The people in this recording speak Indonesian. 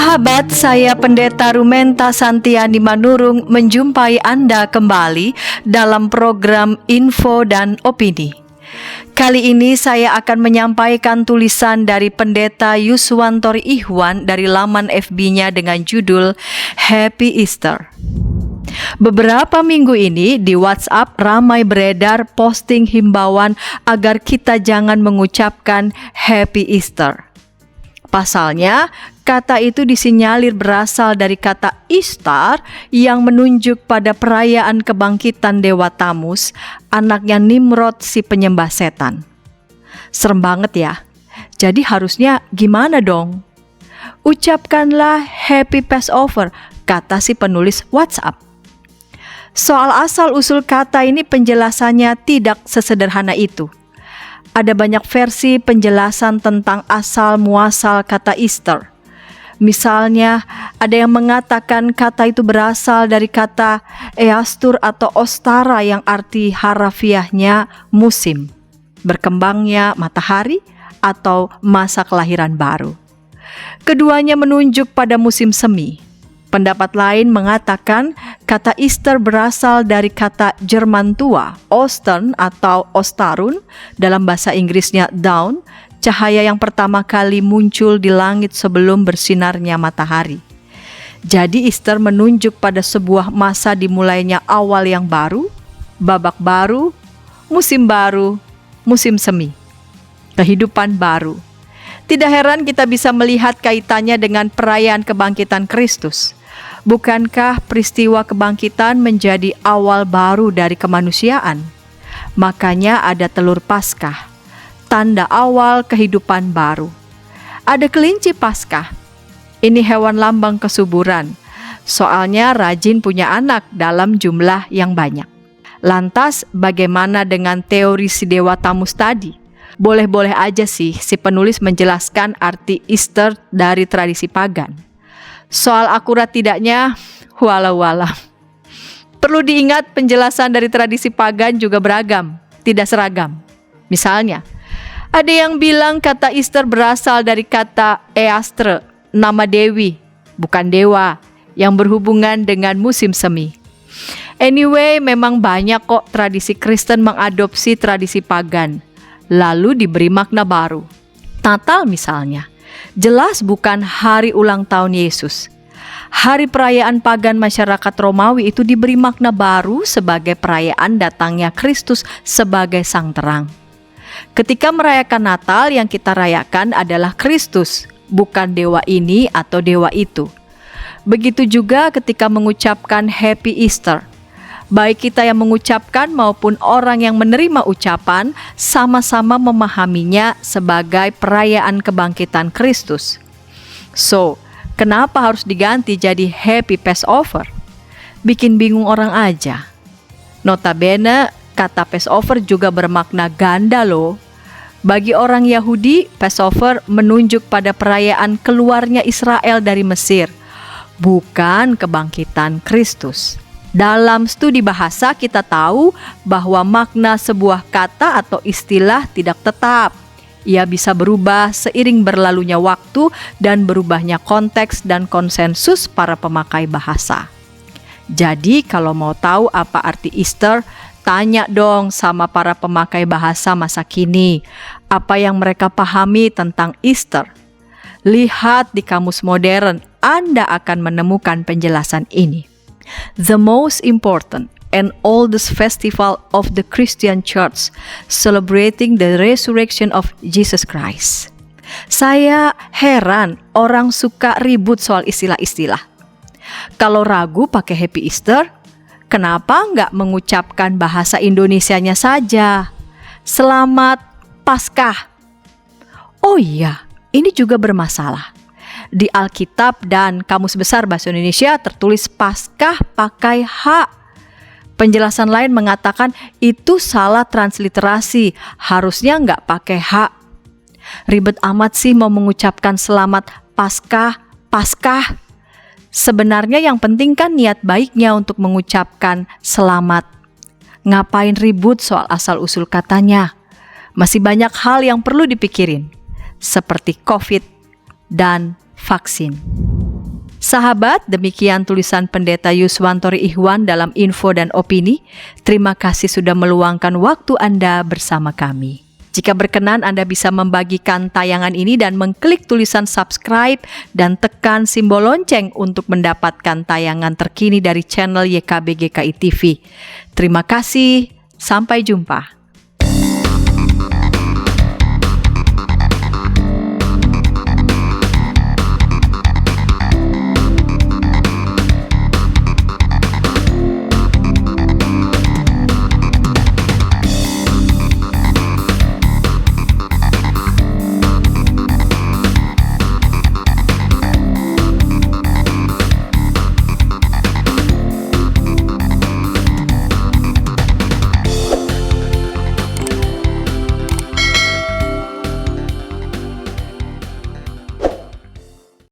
Sahabat, saya Pendeta Rumenta Santiani Manurung menjumpai Anda kembali dalam program Info dan Opini. Kali ini saya akan menyampaikan tulisan dari Pendeta Yuswantori Ihwan dari laman FB-nya dengan judul Happy Easter. Beberapa minggu ini di WhatsApp ramai beredar posting himbauan agar kita jangan mengucapkan Happy Easter. Pasalnya, kata itu disinyalir berasal dari kata Ishtar yang menunjuk pada perayaan kebangkitan Dewa Tamus, anaknya Nimrod si penyembah setan. Serem banget ya. Jadi harusnya gimana dong? Ucapkanlah Happy Passover, kata si penulis WhatsApp. Soal asal-usul kata ini penjelasannya tidak sesederhana itu. Ada banyak versi penjelasan tentang asal-muasal kata Easter. Misalnya, ada yang mengatakan kata itu berasal dari kata Eastur atau Ostara yang arti harafiahnya musim, berkembangnya matahari atau masa kelahiran baru. Keduanya menunjuk pada musim semi. Pendapat lain mengatakan kata Easter berasal dari kata Jerman tua, Ostern atau Ostarun, dalam bahasa Inggrisnya dawn, cahaya yang pertama kali muncul di langit sebelum bersinarnya matahari. Jadi Easter menunjuk pada sebuah masa dimulainya awal yang baru, babak baru, musim semi, kehidupan baru. Tidak heran kita bisa melihat kaitannya dengan perayaan kebangkitan Kristus. Bukankah peristiwa kebangkitan menjadi awal baru dari kemanusiaan? Makanya ada telur Paskah, tanda awal kehidupan baru. Ada kelinci Paskah. Ini hewan lambang kesuburan. Soalnya rajin punya anak dalam jumlah yang banyak. Lantas bagaimana dengan teori si Dewa Tamus tadi? Boleh-boleh aja sih si penulis menjelaskan arti Easter dari tradisi pagan. Soal akurat tidaknya, walau-walau. Perlu diingat penjelasan dari tradisi pagan juga beragam, tidak seragam. Misalnya, ada yang bilang kata Easter berasal dari kata Eastre, nama dewi, bukan dewa, yang berhubungan dengan musim semi. Anyway, memang banyak kok tradisi Kristen mengadopsi tradisi pagan, lalu diberi makna baru. Natal misalnya, jelas bukan hari ulang tahun Yesus. Hari perayaan pagan masyarakat Romawi itu diberi makna baru sebagai perayaan datangnya Kristus sebagai sang terang. Ketika merayakan Natal, yang kita rayakan adalah Kristus, bukan dewa ini atau dewa itu. Begitu juga ketika mengucapkan Happy Easter. Baik kita yang mengucapkan maupun orang yang menerima ucapan sama-sama memahaminya sebagai perayaan kebangkitan Kristus. So, kenapa harus diganti jadi Happy Passover? Bikin bingung orang aja. Notabene, kata Passover juga bermakna ganda loh. Bagi orang Yahudi, Passover menunjuk pada perayaan keluarnya Israel dari Mesir, bukan kebangkitan Kristus. Dalam studi bahasa kita tahu bahwa makna sebuah kata atau istilah tidak tetap. Ia bisa berubah seiring berlalunya waktu dan berubahnya konteks dan konsensus para pemakai bahasa. Jadi kalau mau tahu apa arti Easter, tanya dong sama para pemakai bahasa masa kini, apa yang mereka pahami tentang Easter. Lihat di kamus modern, Anda akan menemukan penjelasan ini. The most important and oldest festival of the Christian Church, celebrating the resurrection of Jesus Christ. Saya heran orang suka ribut soal istilah-istilah. Kalau ragu pakai Happy Easter, kenapa nggak mengucapkan bahasa Indonesianya saja? Selamat Paskah. Oh iya, ini juga bermasalah. Di Alkitab dan Kamus Besar Bahasa Indonesia tertulis Paskah pakai H. Penjelasan lain mengatakan itu salah transliterasi, harusnya nggak pakai H. Ribet amat sih mau mengucapkan selamat Paskah. Sebenarnya yang penting kan niat baiknya untuk mengucapkan selamat. Ngapain ribut soal asal-usul katanya? Masih banyak hal yang perlu dipikirin, seperti COVID dan vaksin. Sahabat, demikian tulisan Pendeta Yuswantoro Ikhwan dalam Info dan Opini. Terima kasih sudah meluangkan waktu Anda bersama kami. Jika berkenan, Anda bisa membagikan tayangan ini dan mengklik tulisan subscribe dan tekan simbol lonceng untuk mendapatkan tayangan terkini dari channel YKB GKI TV. Terima kasih, sampai jumpa.